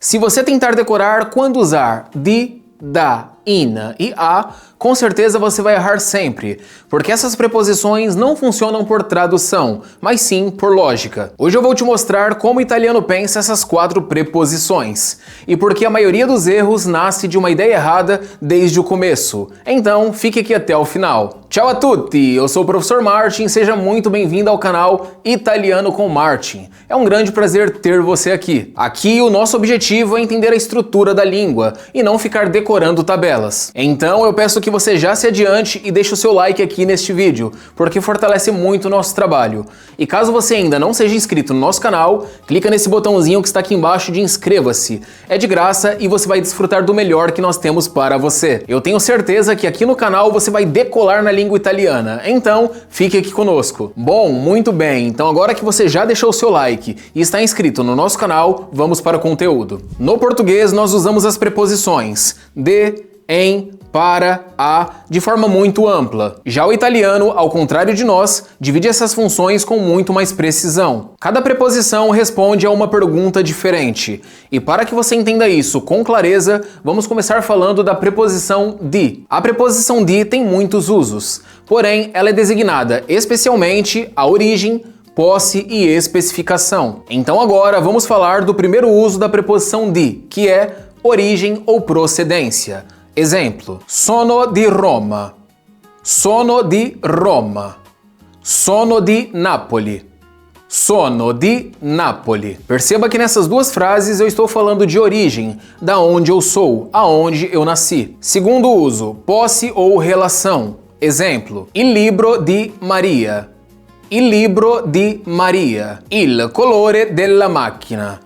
Se você tentar decorar quando usar di, da, ina e a, com certeza você vai errar sempre, porque essas preposições não funcionam por tradução, mas sim por lógica. Hoje eu vou te mostrar como o italiano pensa essas 4 preposições, e porque a maioria dos erros nasce de uma ideia errada desde o começo. Então, fique aqui até o final. Ciao a tutti! Eu sou o professor Martin, seja muito bem-vindo ao canal Italiano com Martin. É um grande prazer ter você aqui. Aqui o nosso objetivo é entender a estrutura da língua e não ficar decorando tabelas. Então eu peço que você já se adiante e deixe o seu like aqui neste vídeo, porque fortalece muito o nosso trabalho. E caso você ainda não seja inscrito no nosso canal, clica nesse botãozinho que está aqui embaixo de inscreva-se. É de graça e você vai desfrutar do melhor que nós temos para você. Eu tenho certeza que aqui no canal você vai decolar na língua italiana, então fique aqui conosco. Bom, muito bem, então agora que você já deixou o seu like e está inscrito no nosso canal, vamos para o conteúdo. No português nós usamos as preposições de, em, para, a, de forma muito ampla. Já o italiano, ao contrário de nós, divide essas funções com muito mais precisão. Cada preposição responde a uma pergunta diferente. E para que você entenda isso com clareza, vamos começar falando da preposição di. A preposição di tem muitos usos, porém ela é designada especialmente a origem, posse e especificação. Então agora vamos falar do primeiro uso da preposição di, que é origem ou procedência. Exemplo: sono di Roma, sono di Roma, sono di Napoli, sono di Napoli. Perceba que nessas duas frases eu estou falando de origem, da onde eu sou, aonde eu nasci. Segundo uso, posse ou relação. Exemplo: il libro di Maria, il libro di Maria, il colore della macchina,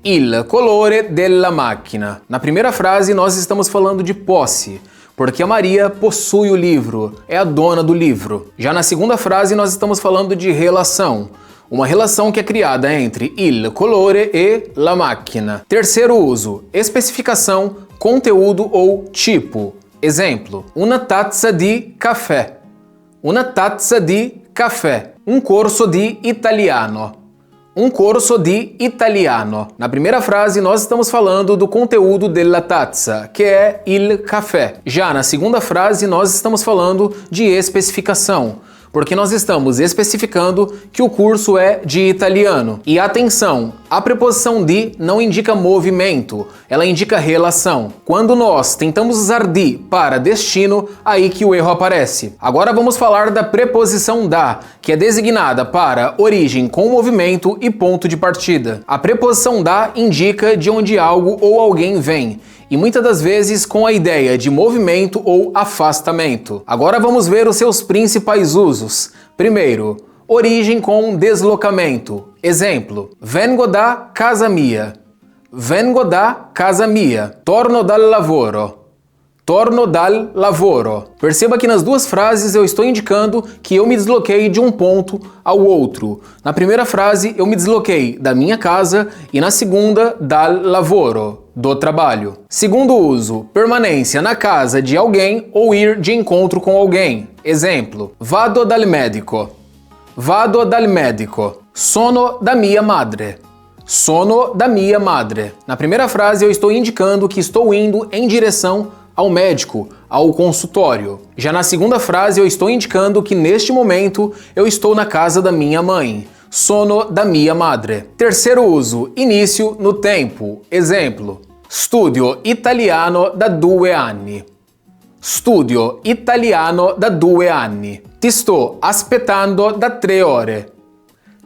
il colore della macchina. Na primeira frase nós estamos falando de posse, porque a Maria possui o livro, é a dona do livro. Já na segunda frase nós estamos falando de relação, uma relação que é criada entre il colore e la macchina. Terceiro uso, especificação, conteúdo ou tipo. Exemplo: una tazza di caffè, una tazza di caffè, un corso di italiano, um corso di italiano. Na primeira frase, nós estamos falando do conteúdo della tazza, que é il caffè. Já na segunda frase, nós estamos falando de especificação, porque nós estamos especificando que o curso é de italiano. E atenção, a preposição di não indica movimento, ela indica relação. Quando nós tentamos usar di para destino, aí que o erro aparece. Agora vamos falar da preposição da, que é designada para origem com movimento e ponto de partida. A preposição da indica de onde algo ou alguém vem, e muitas das vezes com a ideia de movimento ou afastamento. Agora vamos ver os seus principais usos. Primeiro, origem com deslocamento. Exemplo: vengo da casa mia, vengo da casa mia, torno dal lavoro, torno dal lavoro. Perceba que nas duas frases eu estou indicando que eu me desloquei de um ponto ao outro. Na primeira frase eu me desloquei da minha casa e na segunda dal lavoro, do trabalho. Segundo uso, permanência na casa de alguém ou ir de encontro com alguém. Exemplo: vado dal medico, vado dal medico, sono da mia madre, sono da mia madre. Na primeira frase eu estou indicando que estou indo em direção ao médico, ao consultório. Já na segunda frase eu estou indicando que neste momento eu estou na casa da minha mãe. Sono da mia madre. Terceiro uso, início no tempo. Exemplo: studio italiano da 2 anni. Studio italiano da 2 anni. Ti sto aspettando da 3 ore.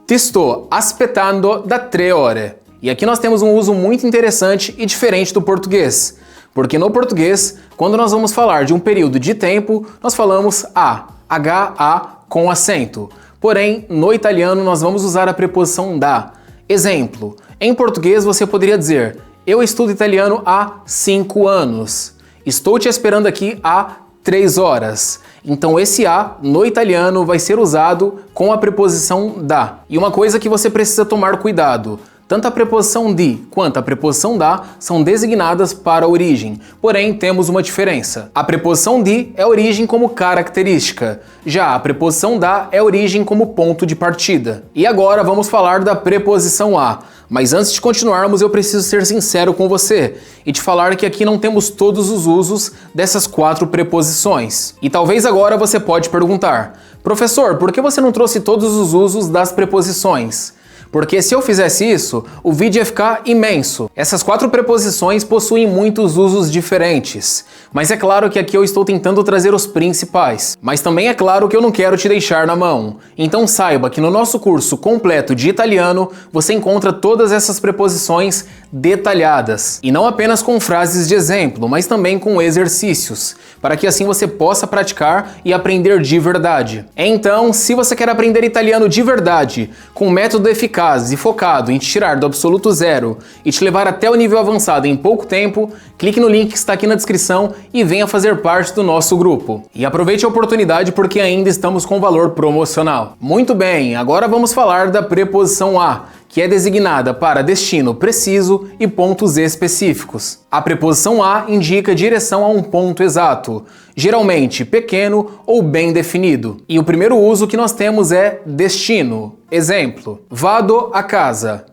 Ti sto aspettando da 3 ore. E aqui nós temos um uso muito interessante e diferente do português. Porque no português, quando nós vamos falar de um período de tempo, nós falamos a, H-A com acento. Porém, no italiano nós vamos usar a preposição da. Exemplo: em português você poderia dizer: eu estudo italiano há 5 anos. Estou te esperando aqui há 3 horas. Então esse a, no italiano, vai ser usado com a preposição da. E uma coisa que você precisa tomar cuidado: tanto a preposição di quanto a preposição da são designadas para a origem, porém temos uma diferença. A preposição di é origem como característica, já a preposição da é origem como ponto de partida. E agora vamos falar da preposição a. Mas antes de continuarmos, eu preciso ser sincero com você e te falar que aqui não temos todos os usos dessas 4 preposições. E talvez agora você pode perguntar: professor, por que você não trouxe todos os usos das preposições? Porque se eu fizesse isso, o vídeo ia ficar imenso. Essas 4 preposições possuem muitos usos diferentes, mas é claro que aqui eu estou tentando trazer os principais. Mas também é claro que eu não quero te deixar na mão. Então saiba que no nosso curso completo de italiano, você encontra todas essas preposições detalhadas. E não apenas com frases de exemplo, mas também com exercícios, para que assim você possa praticar e aprender de verdade. Então, se você quer aprender italiano de verdade, com um método eficaz e focado em te tirar do absoluto zero e te levar até o nível avançado em pouco tempo, clique no link que está aqui na descrição e venha fazer parte do nosso grupo. E aproveite a oportunidade porque ainda estamos com valor promocional. Muito bem, agora vamos falar da preposição a, que é designada para destino preciso e pontos específicos. A preposição a indica direção a um ponto exato, geralmente pequeno ou bem definido. E o primeiro uso que nós temos é destino. Exemplo: vado a casa.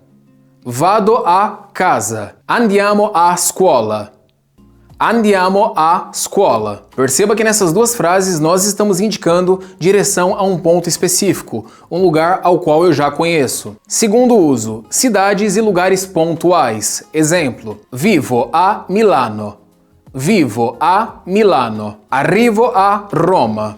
Vado a casa. Andiamo a scuola. Andiamo a scuola. Perceba que nessas 2 frases nós estamos indicando direção a um ponto específico, um lugar ao qual eu já conheço. Segundo uso, cidades e lugares pontuais. Exemplo: vivo a Milano. Vivo a Milano. Arrivo a Roma.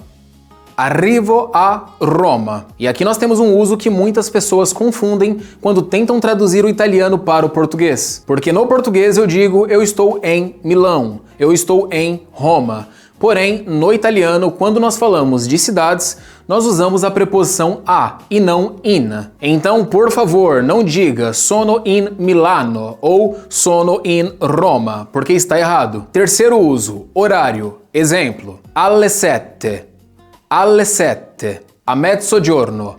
Arrivo a Roma. E aqui nós temos um uso que muitas pessoas confundem quando tentam traduzir o italiano para o português. Porque no português eu digo eu estou em Milão, eu estou em Roma. Porém, no italiano, quando nós falamos de cidades, nós usamos a preposição a e não in. Então, por favor, não diga sono in Milano ou sono in Roma, porque está errado. Terceiro uso, horário. Exemplo: alle 7. Alle 7, a mezzogiorno,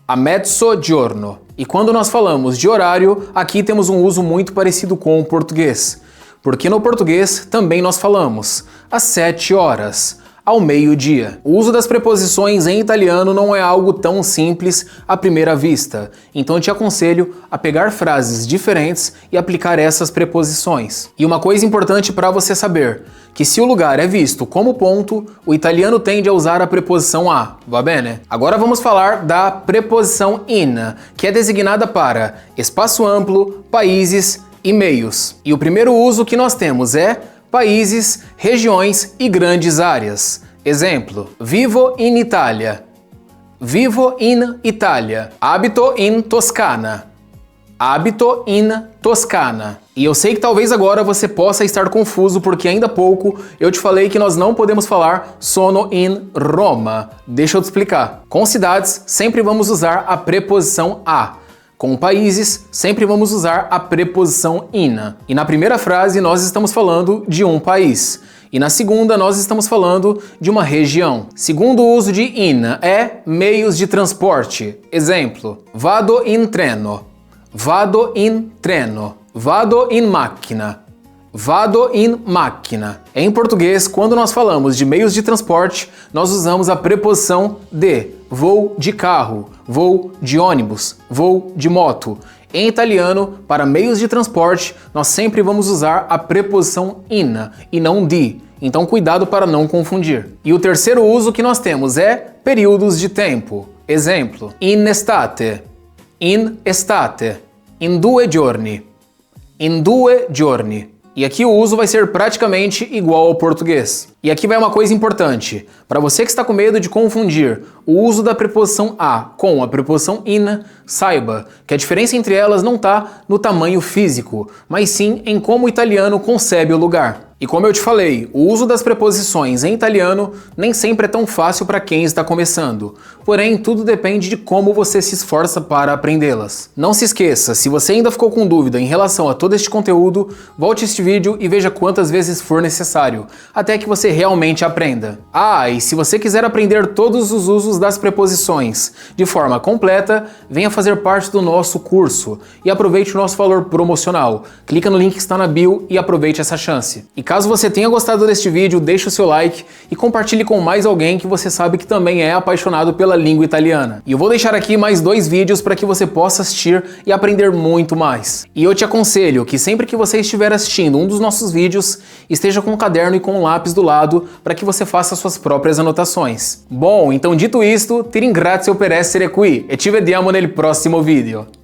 a mezzogiorno. E quando nós falamos de horário, aqui temos um uso muito parecido com o português, porque no português também nós falamos às 7 horas, ao meio-dia. O uso das preposições em italiano não é algo tão simples à primeira vista, então eu te aconselho a pegar frases diferentes e aplicar essas preposições. E uma coisa importante para você saber, que se o lugar é visto como ponto, o italiano tende a usar a preposição a, va bene? Agora vamos falar da preposição in, que é designada para espaço amplo, países e meios. E o primeiro uso que nós temos é países, regiões e grandes áreas. Exemplo: vivo in Italia. Vivo in Italia. Abito in Toscana. Abito in Toscana. E eu sei que talvez agora você possa estar confuso porque ainda há pouco eu te falei que nós não podemos falar sono in Roma. Deixa eu te explicar. Com cidades, sempre vamos usar a preposição a. Com países, sempre vamos usar a preposição in. E na primeira frase nós estamos falando de um país. E na segunda nós estamos falando de uma região. Segundo uso de in é meios de transporte. Exemplo: vado in treno. Vado in treno. Vado in macchina. Vado in macchina. Em português, quando nós falamos de meios de transporte, nós usamos a preposição de. Vou de carro, vou de ônibus, vou de moto. Em italiano, para meios de transporte, nós sempre vamos usar a preposição in e não di. Então cuidado para não confundir. E o terceiro uso que nós temos é períodos de tempo. Exemplo: in estate. In estate. In 2 giorni. In 2 giorni. E aqui o uso vai ser praticamente igual ao português. E aqui vai uma coisa importante. Para você que está com medo de confundir o uso da preposição a com a preposição in, saiba que a diferença entre elas não está no tamanho físico, mas sim em como o italiano concebe o lugar. E como eu te falei, o uso das preposições em italiano nem sempre é tão fácil para quem está começando. Porém, tudo depende de como você se esforça para aprendê-las. Não se esqueça, se você ainda ficou com dúvida em relação a todo este conteúdo, volte este vídeo e veja quantas vezes for necessário, até que você realmente aprenda. Ah, e se você quiser aprender todos os usos das preposições de forma completa, venha fazer parte do nosso curso e aproveite o nosso valor promocional. Clica no link que está na bio e aproveite essa chance. E caso você tenha gostado deste vídeo, deixe o seu like e compartilhe com mais alguém que você sabe que também é apaixonado pela língua italiana. E eu vou deixar aqui mais 2 vídeos para que você possa assistir e aprender muito mais. E eu te aconselho que sempre que você estiver assistindo um dos nossos vídeos, esteja com um caderno e com um lápis do lado para que você faça suas próprias anotações. Bom, então dito isto, ti ringrazio per essere qui e ci vediamo nel prossimo video.